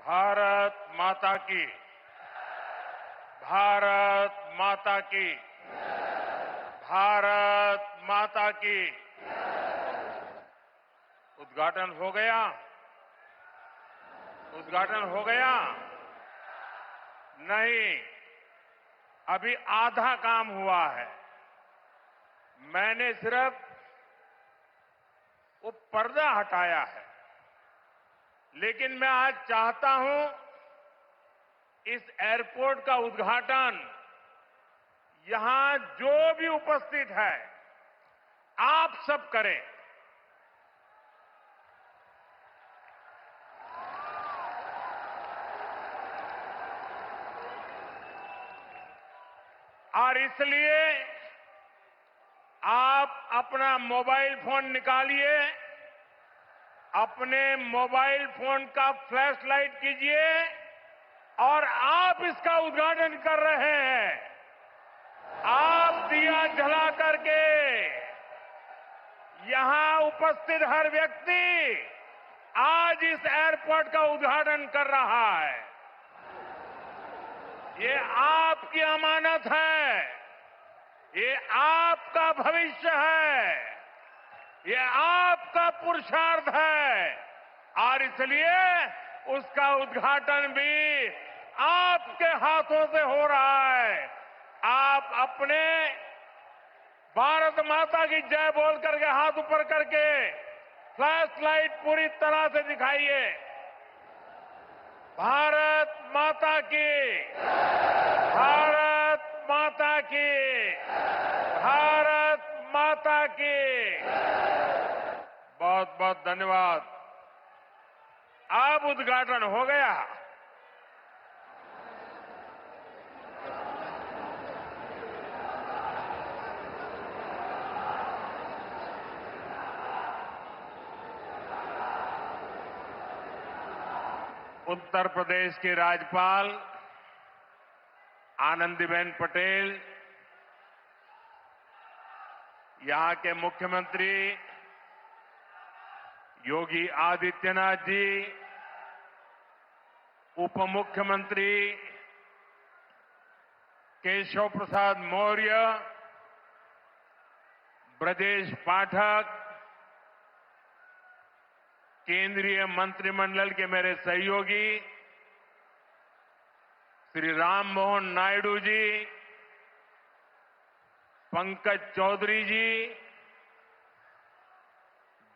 भारत माता की। भारत माता की। भारत माता की। उद्घाटन हो गया। उद्घाटन हो गया। नहीं, अभी आधा काम हुआ है। मैंने सिर्फ वो पर्दा हटाया है, लेकिन मैं आज चाहता हूं इस एयरपोर्ट का उद्घाटन यहां जो भी उपस्थित है आप सब करें। और इसलिए आप अपना मोबाइल फोन निकालिए, अपने मोबाइल फोन का फ्लैश लाइट कीजिए और आप इसका उद्घाटन कर रहे हैं। आप दिया जला करके यहां उपस्थित हर व्यक्ति आज इस एयरपोर्ट का उद्घाटन कर रहा है। ये आपकी अमानत है, ये आपका भविष्य है, ये आपका पुरुषार्थ है और इसलिए उसका उद्घाटन भी आपके हाथों से हो रहा है। आप अपने भारत माता की जय बोल करके हाथ ऊपर करके फ्लैश लाइट पूरी तरह से दिखाइए। भारत माता की। भारत माता की। भारत माता की। बहुत बहुत धन्यवाद। अब उद्घाटन हो गया। उत्तर प्रदेश के राज्यपाल आनंदीबेन पटेल, यहां के मुख्यमंत्री योगी आदित्यनाथ जी, उप मुख्यमंत्री केशव प्रसाद मौर्य, ब्रजेश पाठक, केंद्रीय मंत्रिमंडल के मेरे सहयोगी श्री राम मोहन नायडू जी, पंकज चौधरी जी,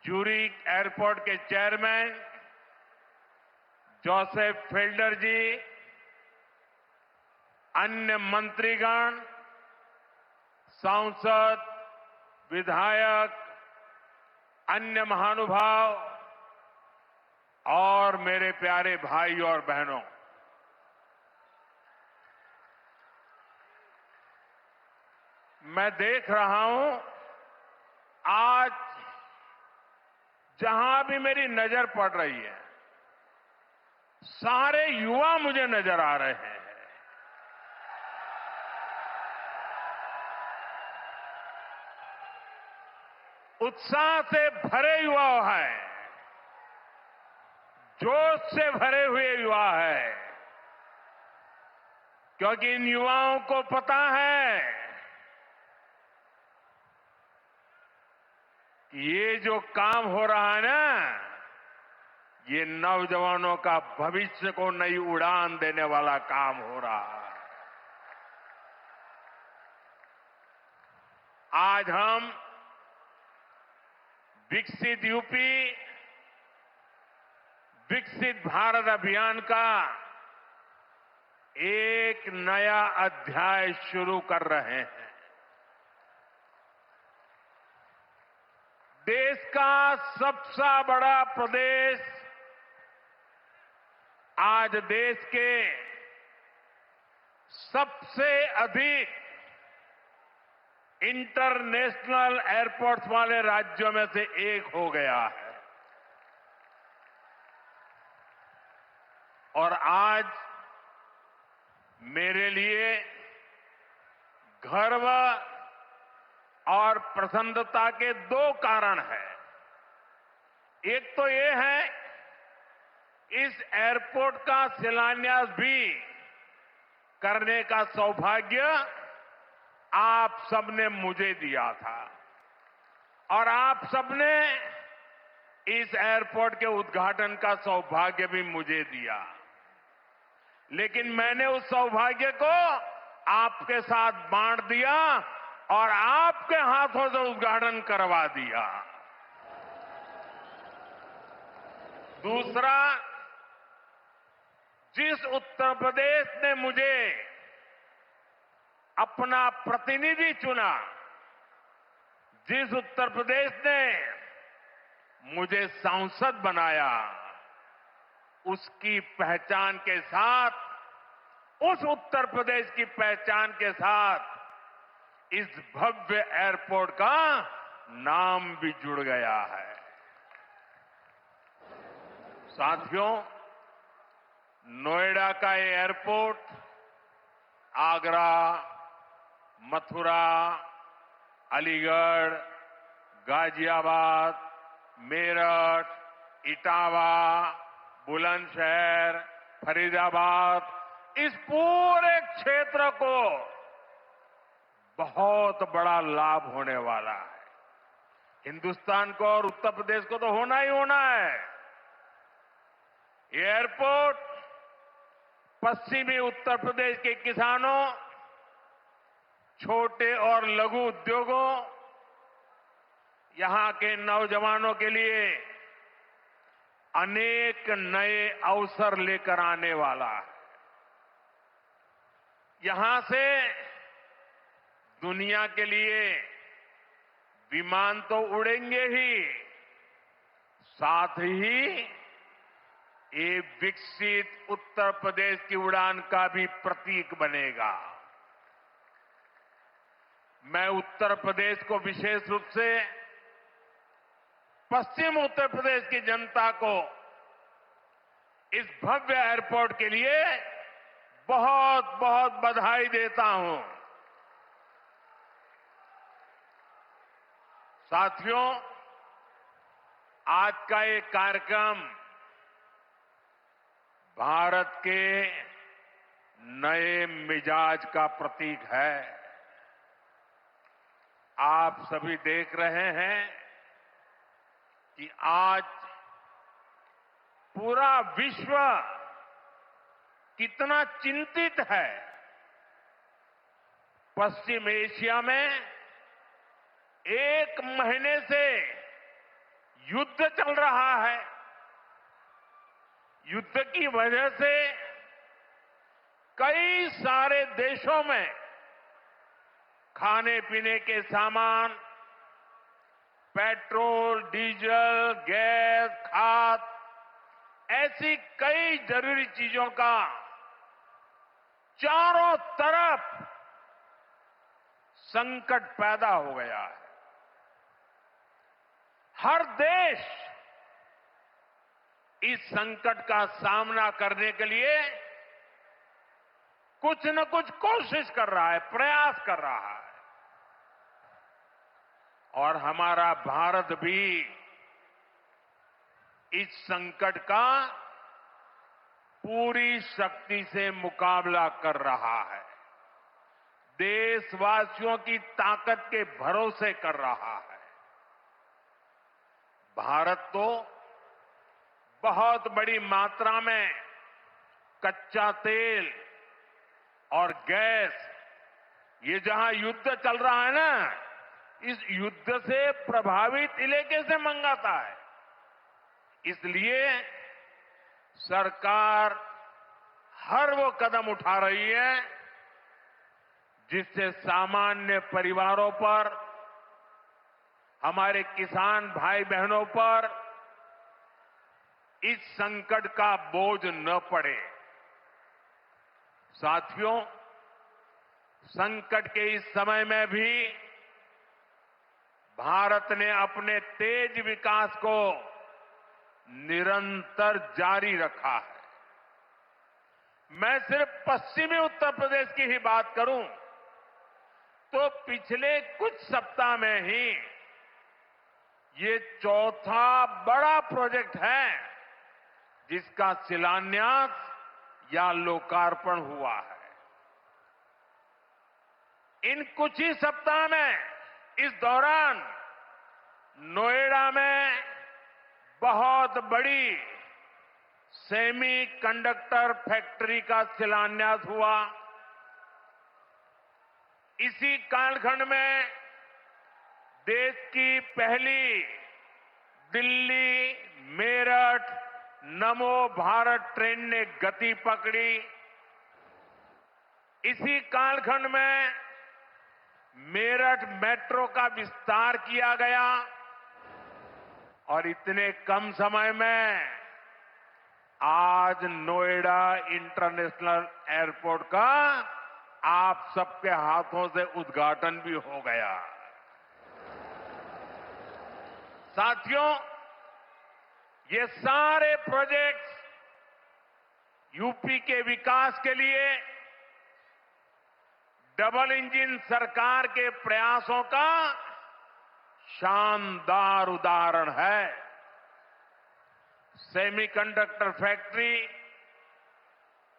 ज्यूरिक एयरपोर्ट के चेयरमैन जोसेफ फेल्डर जी, अन्य मंत्रीगण, सांसद, विधायक, अन्य महानुभाव और मेरे प्यारे भाई और बहनों, मैं देख रहा हूं आज जहां भी मेरी नजर पड़ रही है सारे युवा मुझे नजर आ रहे हैं। उत्साह से भरे युवा हैं, जोश से भरे हुए युवा है, क्योंकि इन युवाओं को पता है कि ये जो काम हो रहा है ना, ये नौजवानों का भविष्य को नई उड़ान देने वाला काम हो रहा है। आज हम विकसित यूपी, विकसित भारत अभियान का एक नया अध्याय शुरू कर रहे हैं। देश का सबसे बड़ा प्रदेश आज देश के सबसे अधिक इंटरनेशनल एयरपोर्ट्स वाले राज्यों में से एक हो गया है और आज मेरे लिए गर्व और प्रसन्नता के दो कारण हैं। एक तो ये है इस एयरपोर्ट का शिलान्यास भी करने का सौभाग्य आप सबने मुझे दिया था और आप सबने इस एयरपोर्ट के उद्घाटन का सौभाग्य भी मुझे दिया। लेकिन मैंने उस सौभाग्य को आपके साथ बांट दिया और आपके हाथों से उद्घाटन करवा दिया। दूसरा, जिस उत्तर प्रदेश ने मुझे अपना प्रतिनिधि चुना, जिस उत्तर प्रदेश ने मुझे सांसद बनाया, उसकी पहचान के साथ, उस उत्तर प्रदेश की पहचान के साथ इस भव्य एयरपोर्ट का नाम भी जुड़ गया है। साथियों, नोएडा का ये एयरपोर्ट आगरा, मथुरा, अलीगढ़, गाजियाबाद, मेरठ, इटावा, बुलंदशहर, फरीदाबाद, इस पूरे क्षेत्र को बहुत बड़ा लाभ होने वाला है। हिंदुस्तान को और उत्तर प्रदेश को तो होना ही होना है। ये एयरपोर्ट पश्चिमी उत्तर प्रदेश के किसानों, छोटे और लघु उद्योगों, यहां के नौजवानों के लिए अनेक नए अवसर लेकर आने वाला है। यहां से दुनिया के लिए विमान तो उड़ेंगे ही, साथ ही ये विकसित उत्तर प्रदेश की उड़ान का भी प्रतीक बनेगा। मैं उत्तर प्रदेश को विशेष रूप से पश्चिम उत्तर प्रदेश की जनता को इस भव्य एयरपोर्ट के लिए बहुत बहुत बधाई देता हूं। साथियों, आज का ये कार्यक्रम भारत के नए मिजाज का प्रतीक है। आप सभी देख रहे हैं कि आज पूरा विश्व कितना चिंतित है। पश्चिम एशिया में 1 महीने से युद्ध चल रहा है। युद्ध की वजह से कई सारे देशों में खाने पीने के सामान, पेट्रोल, डीजल, गैस, खाद, ऐसी कई जरूरी चीजों का चारों तरफ संकट पैदा हो गया है। हर देश इस संकट का सामना करने के लिए कुछ न कुछ कोशिश कर रहा है, प्रयास कर रहा है। और हमारा भारत भी इस संकट का पूरी शक्ति से मुकाबला कर रहा है। देशवासियों की ताकत के भरोसे कर रहा है। भारत तो बहुत बड़ी मात्रा में कच्चा तेल और गैस, ये जहां युद्ध चल रहा है ना, इस युद्ध से प्रभावित इलाके से मंगाता है। इसलिए सरकार हर वो कदम उठा रही है जिससे सामान्य परिवारों पर, हमारे किसान भाई बहनों पर इस संकट का बोझ न पड़े। साथियों, संकट के इस समय में भी भारत ने अपने तेज विकास को निरंतर जारी रखा है। मैं सिर्फ पश्चिमी उत्तर प्रदेश की ही बात करूं तो पिछले कुछ सप्ताह में ही ये चौथा बड़ा प्रोजेक्ट है जिसका शिलान्यास या लोकार्पण हुआ है। इन कुछ ही सप्ताह में इस दौरान नोएडा में बहुत बड़ी सेमी कंडक्टर फैक्ट्री का शिलान्यास हुआ। इसी कालखंड में देश की पहली दिल्ली मेरठ नमो भारत ट्रेन ने गति पकड़ी। इसी कालखंड में मेरठ मेट्रो का विस्तार किया गया और इतने कम समय में आज नोएडा इंटरनेशनल एयरपोर्ट का आप सबके हाथों से उद्घाटन भी हो गया। साथियों, ये सारे प्रोजेक्ट्स यूपी के विकास के लिए डबल इंजन सरकार के प्रयासों का शानदार उदाहरण है। सेमीकंडक्टर फैक्ट्री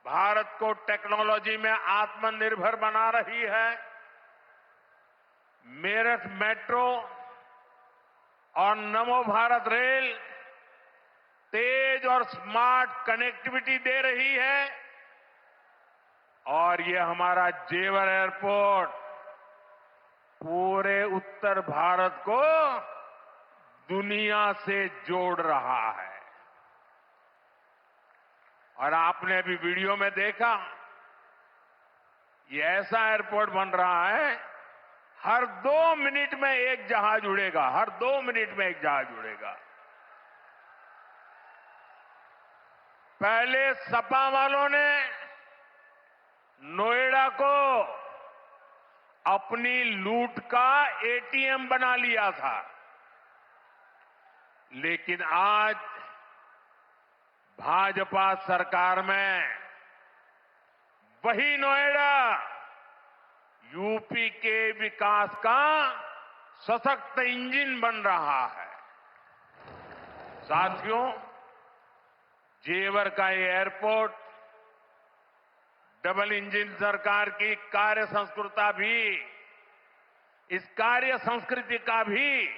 भारत को टेक्नोलॉजी में आत्मनिर्भर बना रही है। मेरठ मेट्रो और नमो भारत रेल तेज और स्मार्ट कनेक्टिविटी दे रही है और ये हमारा जेवर एयरपोर्ट पूरे उत्तर भारत को दुनिया से जोड़ रहा है। और आपने अभी वीडियो में देखा, ये ऐसा एयरपोर्ट बन रहा है, हर 2 मिनट में एक जहाज उड़ेगा, हर 2 मिनट में एक जहाज उड़ेगा। पहले सपा वालों ने नोएडा को अपनी लूट का एटीएम बना लिया था, लेकिन आज भाजपा सरकार में वही नोएडा यूपी के विकास का सशक्त इंजन बन रहा है। साथियों, जेवर का ये एयरपोर्ट डबल इंजन सरकार की कार्य संस्कृति का भी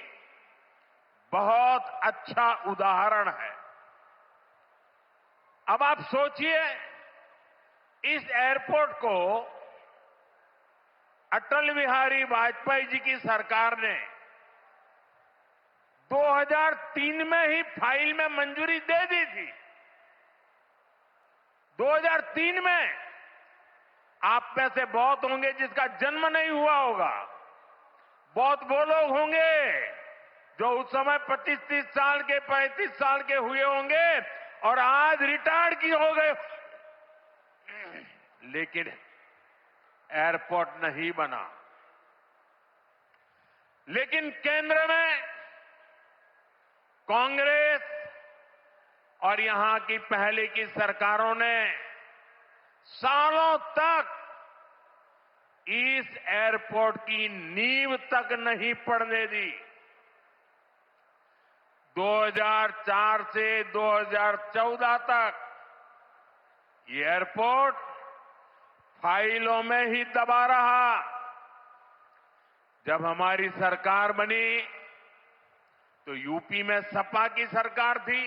बहुत अच्छा उदाहरण है। अब आप सोचिए, इस एयरपोर्ट को अटल बिहारी वाजपेयी जी की सरकार ने 2003 में ही फाइल में मंजूरी दे दी थी। 2003 में आप में से बहुत होंगे जिसका जन्म नहीं हुआ होगा, बहुत वो लोग होंगे जो उस समय 25-30 साल के 35 साल के हुए होंगे और आज रिटायर्ड की हो गए, लेकिन एयरपोर्ट नहीं बना। लेकिन केंद्र में कांग्रेस और यहां की पहले की सरकारों ने सालों तक इस एयरपोर्ट की नींव तक नहीं पड़ने दी। 2004 से 2014 तक ये एयरपोर्ट फाइलों में ही दबा रहा। जब हमारी सरकार बनी तो यूपी में सपा की सरकार थी।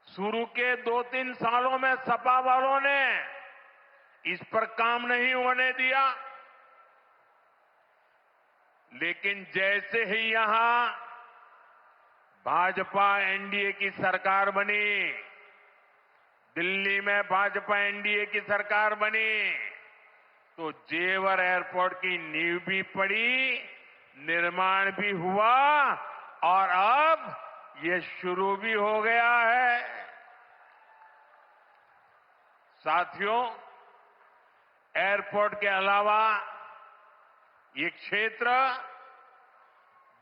शुरू के 2-3 सालों में सपा वालों ने इस पर काम नहीं होने दिया, लेकिन जैसे ही यहां भाजपा एनडीए की सरकार बनी, दिल्ली में भाजपा एनडीए की सरकार बनी, तो जेवर एयरपोर्ट की नींव भी पड़ी, निर्माण भी हुआ और अब ये शुरू भी हो गया है। साथियों, एयरपोर्ट के अलावा ये क्षेत्र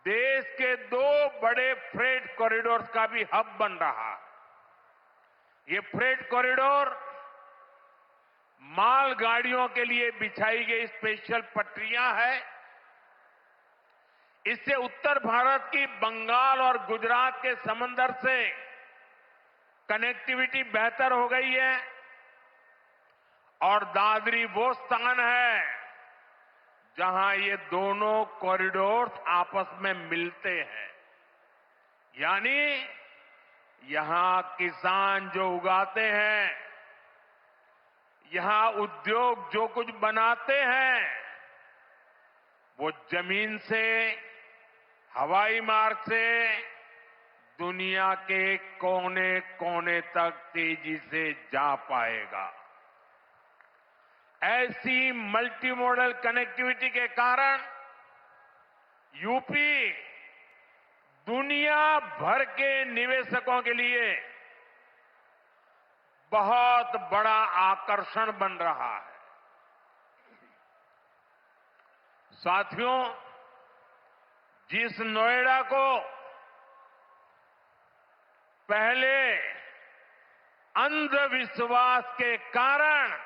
देश के 2 बड़े फ्रेट कॉरिडोर का भी हब बन रहा है। ये फ्रेट कॉरिडोर मालगाड़ियों के लिए बिछाई गई स्पेशल पटरियां हैं। इससे उत्तर भारत की बंगाल और गुजरात के समंदर से कनेक्टिविटी बेहतर हो गई है और दादरी वो स्थान है जहां ये दोनों कॉरिडोर्स आपस में मिलते हैं। यानी यहां किसान जो उगाते हैं, यहां उद्योग जो कुछ बनाते हैं, वो जमीन से, हवाई मार्ग से दुनिया के कोने कोने तक तेजी से जा पाएगा। ऐसी मल्टी मॉडल कनेक्टिविटी के कारण यूपी दुनिया भर के निवेशकों के लिए बहुत बड़ा आकर्षण बन रहा है। साथियों, जिस नोएडा को पहले अंधविश्वास के कारण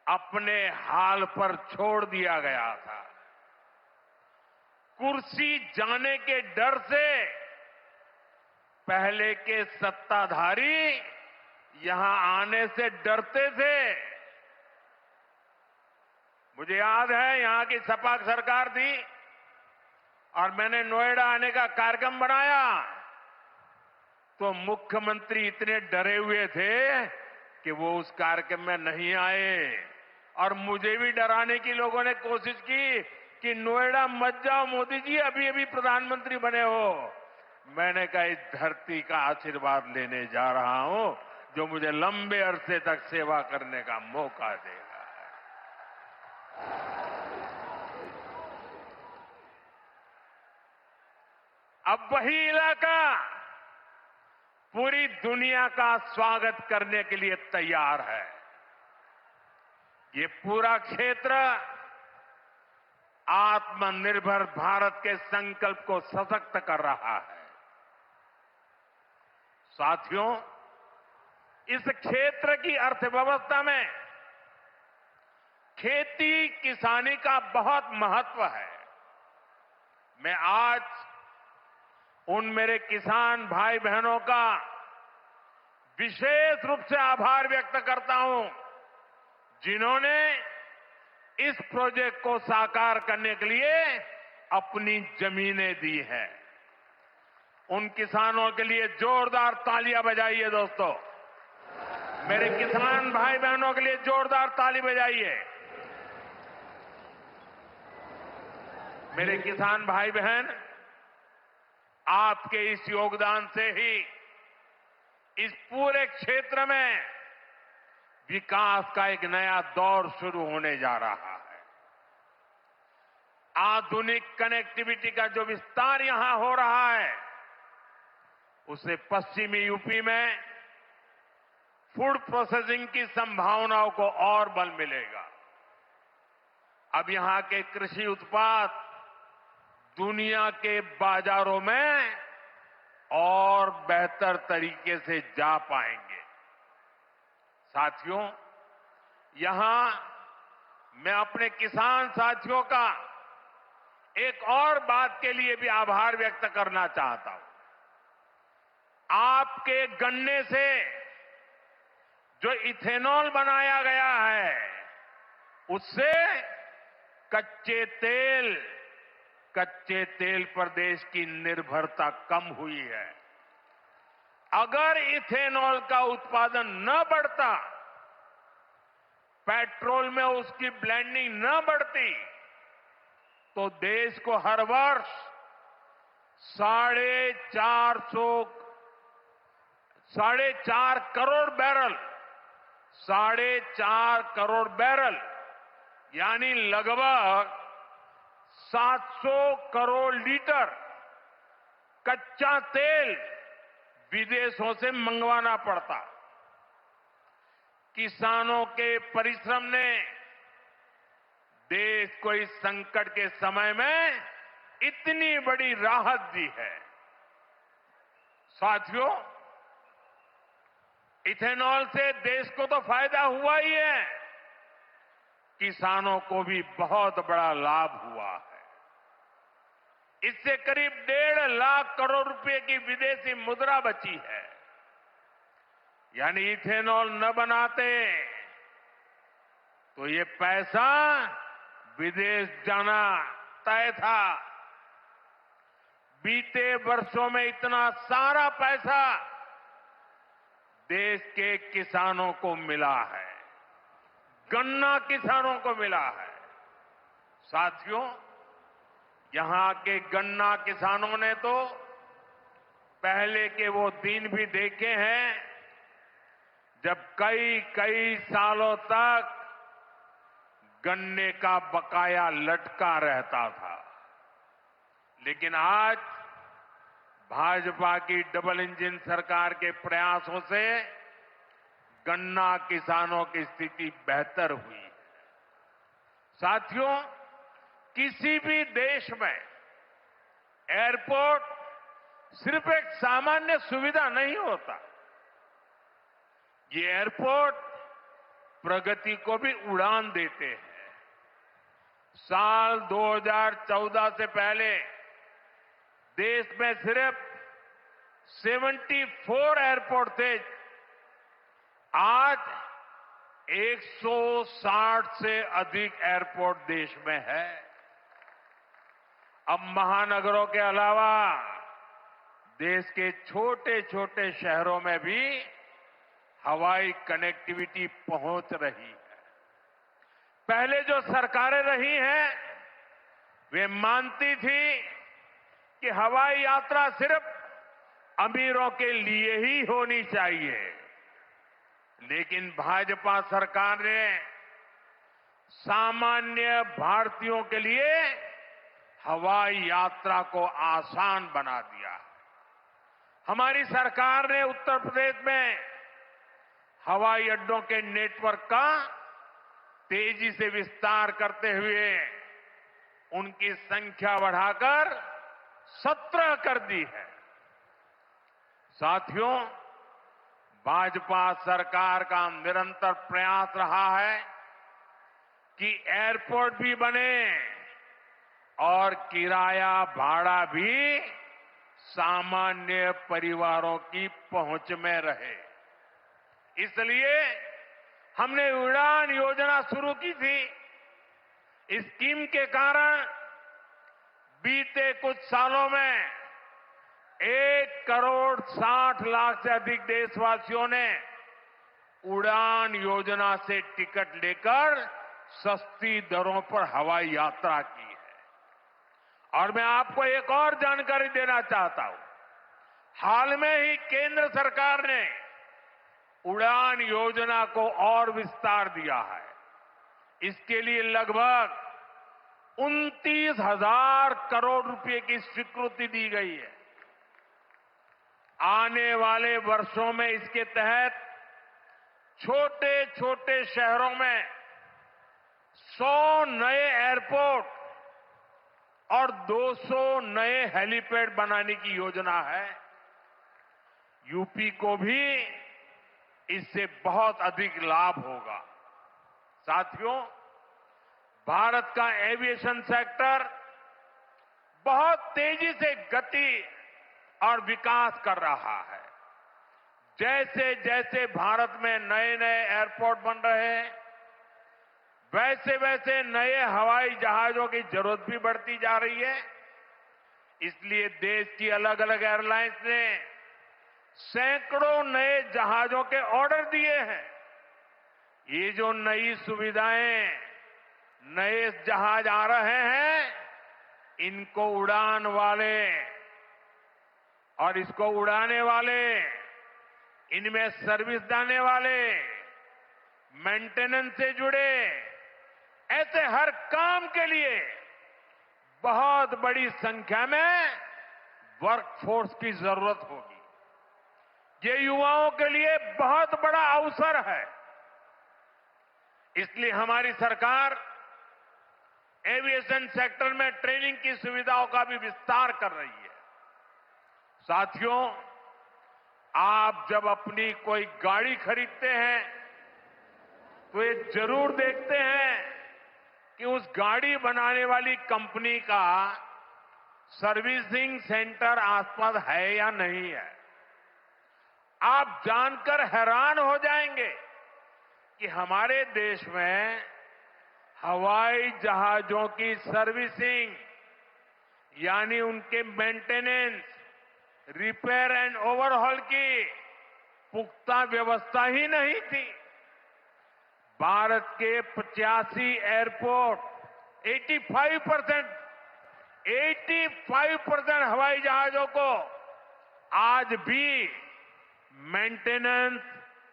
अपने हाल पर छोड़ दिया गया था, कुर्सी जाने के डर से पहले के सत्ताधारी यहां आने से डरते थे। मुझे याद है यहां की सपा सरकार थी और मैंने नोएडा आने का कार्यक्रम बनाया तो मुख्यमंत्री इतने डरे हुए थे कि वो उस कार्यक्रम में नहीं आए और मुझे भी डराने की लोगों ने कोशिश की कि नोएडा मत जाओ मोदी जी, अभी अभी प्रधानमंत्री बने हो। मैंने कहा इस धरती का आशीर्वाद लेने जा रहा हूं जो मुझे लंबे अरसे तक सेवा करने का मौका देगा। अब वही इलाका पूरी दुनिया का स्वागत करने के लिए तैयार है। ये पूरा क्षेत्र आत्मनिर्भर भारत के संकल्प को सशक्त कर रहा है। साथियों, इस क्षेत्र की अर्थव्यवस्था में खेती किसानी का बहुत महत्व है। मैं आज उन मेरे किसान भाई बहनों का विशेष रूप से आभार व्यक्त करता हूं जिन्होंने इस प्रोजेक्ट को साकार करने के लिए अपनी जमीनें दी हैं। उन किसानों के लिए जोरदार तालियां बजाइए दोस्तों। मेरे किसान भाई बहनों के लिए जोरदार ताली बजाइए। मेरे किसान भाई बहन, आपके इस योगदान से ही इस पूरे क्षेत्र में विकास का एक नया दौर शुरू होने जा रहा है। आधुनिक कनेक्टिविटी का जो विस्तार यहां हो रहा है, उससे पश्चिमी यूपी में फूड प्रोसेसिंग की संभावनाओं को और बल मिलेगा। अब यहां के कृषि उत्पाद दुनिया के बाजारों में और बेहतर तरीके से जा पाएंगे। साथियों, यहां मैं अपने किसान साथियों का एक और बात के लिए भी आभार व्यक्त करना चाहता हूं। आपके गन्ने से जो इथेनॉल बनाया गया है, उससे कच्चे तेल पर देश की निर्भरता कम हुई है। अगर इथेनॉल का उत्पादन न बढ़ता, पेट्रोल में उसकी ब्लेंडिंग न बढ़ती, तो देश को हर वर्ष 4.5 करोड़ बैरल यानी लगभग 700 करोड़ लीटर कच्चा तेल विदेशों से मंगवाना पड़ता। किसानों के परिश्रम ने देश को इस संकट के समय में इतनी बड़ी राहत दी है। साथियों, इथेनॉल से देश को तो फायदा हुआ ही है, किसानों को भी बहुत बड़ा लाभ हुआ है। इससे करीब 1.5 लाख करोड़ रुपए की विदेशी मुद्रा बची है। यानी इथेनॉल न बनाते तो ये पैसा विदेश जाना तय था। बीते वर्षों में इतना सारा पैसा देश के किसानों को मिला है, गन्ना किसानों को मिला है। साथियों, यहां के गन्ना किसानों ने तो पहले के वो दिन भी देखे हैं जब कई कई सालों तक गन्ने का बकाया लटका रहता था। लेकिन आज भाजपा की डबल इंजन सरकार के प्रयासों से गन्ना किसानों की स्थिति बेहतर हुई है। साथियों, किसी भी देश में एयरपोर्ट सिर्फ एक सामान्य सुविधा नहीं होता। ये एयरपोर्ट प्रगति को भी उड़ान देते हैं। साल 2014 से पहले देश में सिर्फ 74 एयरपोर्ट थे। आज 160 से अधिक एयरपोर्ट देश में है। अब महानगरों के अलावा देश के छोटे छोटे शहरों में भी हवाई कनेक्टिविटी पहुंच रही है। पहले जो सरकारें रही हैं, वे मानती थी कि हवाई यात्रा सिर्फ अमीरों के लिए ही होनी चाहिए। लेकिन भाजपा सरकार ने सामान्य भारतीयों के लिए हवाई यात्रा को आसान बना दिया। हमारी सरकार ने उत्तर प्रदेश में हवाई अड्डों के नेटवर्क का तेजी से विस्तार करते हुए उनकी संख्या बढ़ाकर 17 कर दी है। साथियों, भाजपा सरकार का निरंतर प्रयास रहा है कि एयरपोर्ट भी बने और किराया भाड़ा भी सामान्य परिवारों की पहुंच में रहे। इसलिए हमने उड़ान योजना शुरू की थी। इस स्कीम के कारण बीते कुछ सालों में 1,60,00,000 से अधिक देशवासियों ने उड़ान योजना से टिकट लेकर सस्ती दरों पर हवाई यात्रा की है। और मैं आपको एक और जानकारी देना चाहता हूं। हाल में ही केंद्र सरकार ने उड़ान योजना को और विस्तार दिया है। इसके लिए लगभग 29,000 करोड़ रुपए की स्वीकृति दी गई है। आने वाले वर्षों में इसके तहत छोटे छोटे शहरों में 100 नए एयरपोर्ट और 200 नए हेलीपैड बनाने की योजना है। यूपी को भी इससे बहुत अधिक लाभ होगा। साथियों, भारत का एविएशन सेक्टर बहुत तेजी से गति और विकास कर रहा है। जैसे जैसे भारत में नए नए एयरपोर्ट बन रहे हैं, वैसे वैसे नए हवाई जहाजों की जरूरत भी बढ़ती जा रही है। इसलिए देश की अलग अलग एयरलाइंस ने सैकड़ों नए जहाजों के ऑर्डर दिए हैं। ये जो नई सुविधाएं, नए जहाज आ रहे हैं, इनको उड़ान वाले और इसको उड़ाने वाले, इनमें सर्विस देने वाले, मेंटेनेंस से जुड़े, ऐसे हर काम के लिए बहुत बड़ी संख्या में वर्कफोर्स की जरूरत होगी। ये युवाओं के लिए बहुत बड़ा अवसर है। इसलिए हमारी सरकार एविएशन सेक्टर में ट्रेनिंग की सुविधाओं का भी विस्तार कर रही है। साथियों, आप जब अपनी कोई गाड़ी खरीदते हैं तो ये जरूर देखते हैं कि उस गाड़ी बनाने वाली कंपनी का सर्विसिंग सेंटर आसपास है या नहीं है। आप जानकर हैरान हो जाएंगे कि हमारे देश में हवाई जहाजों की सर्विसिंग यानी उनके मेंटेनेंस, रिपेयर एंड ओवरहॉल की पुख्ता व्यवस्था ही नहीं थी। भारत के 85 एयरपोर्ट 85% हवाई जहाजों को आज भी मेंटेनेंस,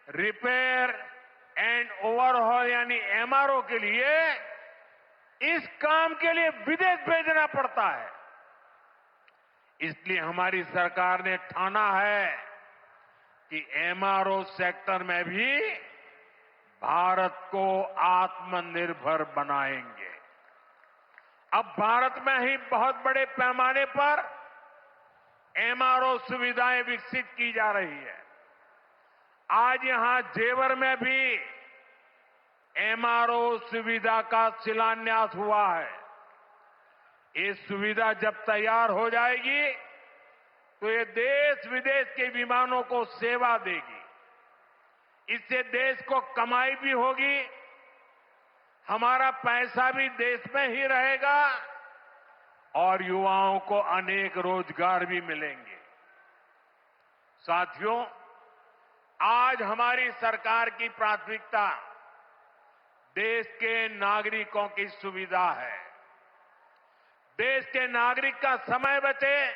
रिपेयर एंड ओवरहॉल यानी एमआरओ के लिए इस काम के लिए विदेश भेजना पड़ता है। इसलिए हमारी सरकार ने ठाना है कि एमआरओ सेक्टर में भी भारत को आत्मनिर्भर बनाएंगे। अब भारत में ही बहुत बड़े पैमाने पर एमआरओ सुविधाएं विकसित की जा रही है। आज यहां जेवर में भी एमआरओ सुविधा का शिलान्यास हुआ है। ये सुविधा जब तैयार हो जाएगी तो ये देश विदेश के विमानों को सेवा देगी। इससे देश को कमाई भी होगी, हमारा पैसा भी देश में ही रहेगा और युवाओं को अनेक रोजगार भी मिलेंगे। साथियों, आज हमारी सरकार की प्राथमिकता देश के नागरिकों की सुविधा है। देश के नागरिक का समय बचे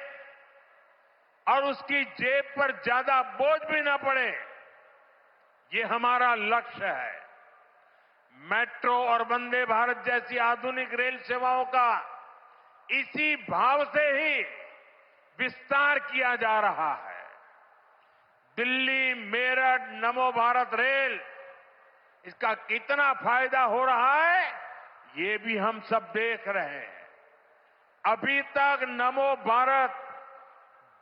और उसकी जेब पर ज्यादा बोझ भी न पड़े, ये हमारा लक्ष्य है। मेट्रो और वंदे भारत जैसी आधुनिक रेल सेवाओं का इसी भाव से ही विस्तार किया जा रहा है। दिल्ली मेरठ नमो भारत रेल, इसका कितना फायदा हो रहा है ये भी हम सब देख रहे हैं। अभी तक नमो भारत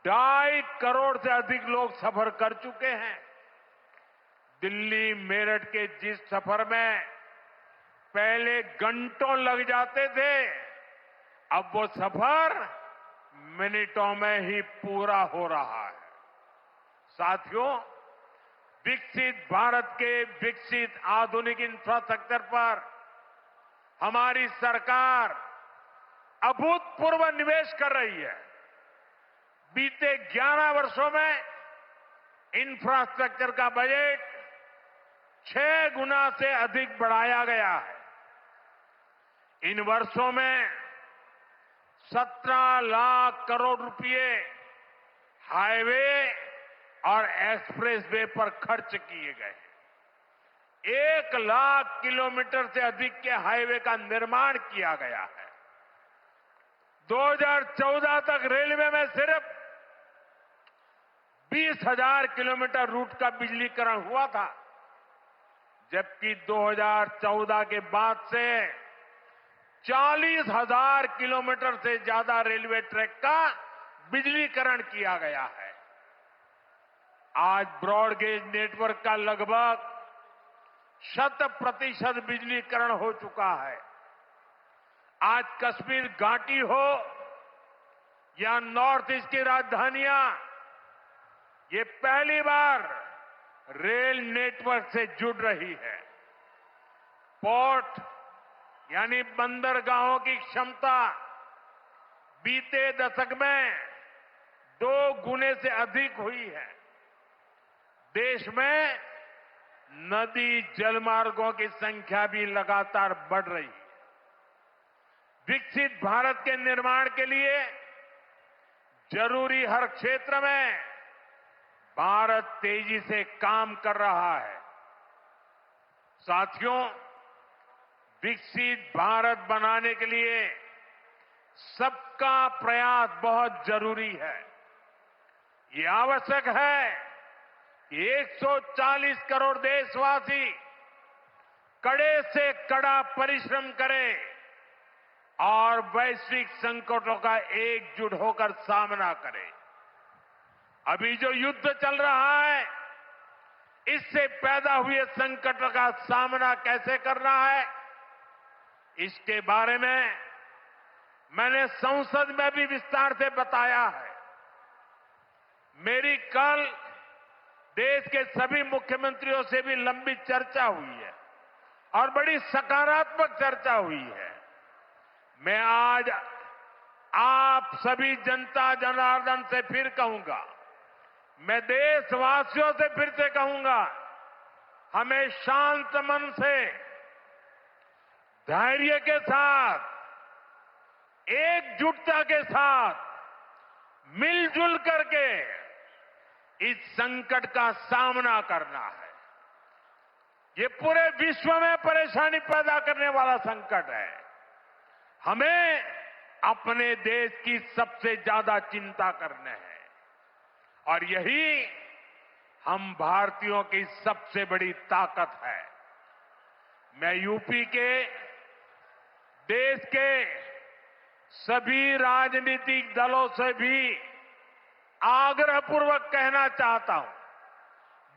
2.5 करोड़ से अधिक लोग सफर कर चुके हैं। दिल्ली मेरठ के जिस सफर में पहले घंटों लग जाते थे, अब वो सफर मिनटों में ही पूरा हो रहा है। साथियों, विकसित भारत के विकसित आधुनिक इंफ्रास्ट्रक्चर पर हमारी सरकार अभूतपूर्व निवेश कर रही है। बीते 11 वर्षों में इंफ्रास्ट्रक्चर का बजट 6 गुना से अधिक बढ़ाया गया है। इन वर्षों में 17 लाख करोड़ रुपए हाईवे और एक्सप्रेसवे पर खर्च किए गए। 1 लाख किलोमीटर से अधिक के हाईवे का निर्माण किया गया है। 2014 तक रेलवे में सिर्फ 20,000 किलोमीटर रूट का बिजलीकरण हुआ था, जबकि 2014 के बाद से 40,000 किलोमीटर से ज्यादा रेलवे ट्रैक का बिजलीकरण किया गया है। आज ब्रॉडगेज नेटवर्क का लगभग 100% बिजलीकरण हो चुका है। आज कश्मीर घाटी हो या नॉर्थ ईस्ट की राजधानियां, ये पहली बार रेल नेटवर्क से जुड़ रही है। पोर्ट यानी बंदरगाहों की क्षमता बीते दशक में 2 गुने से अधिक हुई है। देश में नदी जलमार्गों की संख्या भी लगातार बढ़ रही है। विकसित भारत के निर्माण के लिए जरूरी हर क्षेत्र में भारत तेजी से काम कर रहा है। साथियों, विकसित भारत बनाने के लिए सबका प्रयास बहुत जरूरी है। ये आवश्यक है कि 140 करोड़ देशवासी कड़े से कड़ा परिश्रम करें और वैश्विक संकटों का एकजुट होकर सामना करें। अभी जो युद्ध चल रहा है, इससे पैदा हुए संकट का सामना कैसे करना है, इसके बारे में मैंने संसद में भी विस्तार से बताया है। मेरी कल देश के सभी मुख्यमंत्रियों से भी लंबी चर्चा हुई है और बड़ी सकारात्मक चर्चा हुई है। मैं आज आप सभी जनता जनार्दन से फिर कहूंगा, मैं देशवासियों से फिर से कहूंगा, हमें शांत मन से, धैर्य के साथ, एकजुटता के साथ, मिलजुल करके इस संकट का सामना करना है। ये पूरे विश्व में परेशानी पैदा करने वाला संकट है। हमें अपने देश की सबसे ज्यादा चिंता करने है और यही हम भारतीयों की सबसे बड़ी ताकत है। मैं यूपी के, देश के सभी राजनीतिक दलों से भी आग्रहपूर्वक कहना चाहता हूं,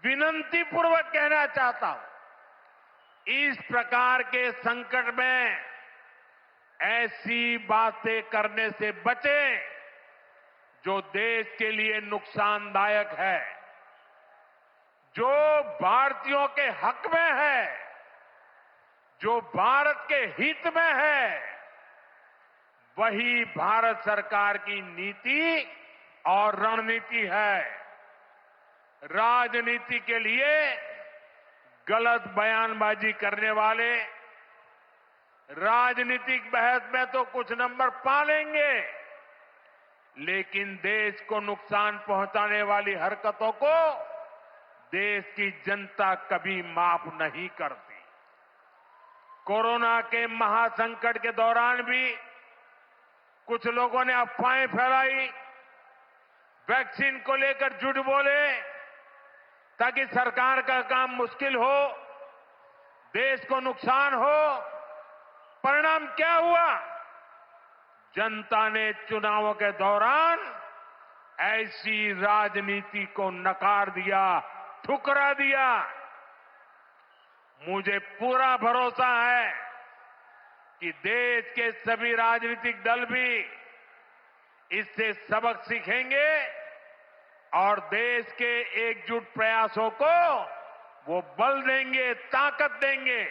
विनती पूर्वक कहना चाहता हूं, इस प्रकार के संकट में ऐसी बातें करने से बचें जो देश के लिए नुकसानदायक है, जो भारतीयों के हक में है, जो भारत के हित में है, वही भारत सरकार की नीति और रणनीति है। राजनीति के लिए गलत बयानबाजी करने वाले राजनीतिक बहस में तो कुछ नंबर पा लेंगे, लेकिन देश को नुकसान पहुंचाने वाली हरकतों को देश की जनता कभी माफ नहीं करती। कोरोना के महासंकट के दौरान भी कुछ लोगों ने अफवाहें फैलाई, वैक्सीन को लेकर झूठ बोले ताकि सरकार का काम मुश्किल हो, देश को नुकसान हो। परिणाम क्या हुआ? जनता ने चुनावों के दौरान ऐसी राजनीति को नकार दिया, ठुकरा दिया। मुझे पूरा भरोसा है कि देश के सभी राजनीतिक दल भी इससे सबक सीखेंगे और देश के एकजुट प्रयासों को वो बल देंगे, ताकत देंगे।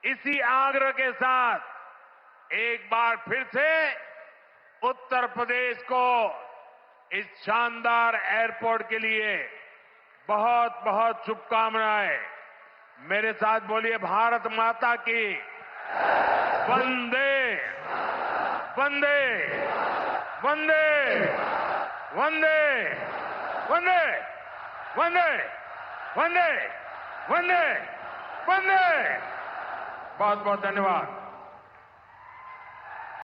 इसी आग्रह के साथ एक बार फिर से उत्तर प्रदेश को इस शानदार एयरपोर्ट के लिए बहुत बहुत शुभकामनाएं। मेरे साथ बोलिए, भारत माता की वंदे वंदे वंदे वंदे वंदे वंदे वंदे वंदे वंदे। बहुत बहुत धन्यवाद।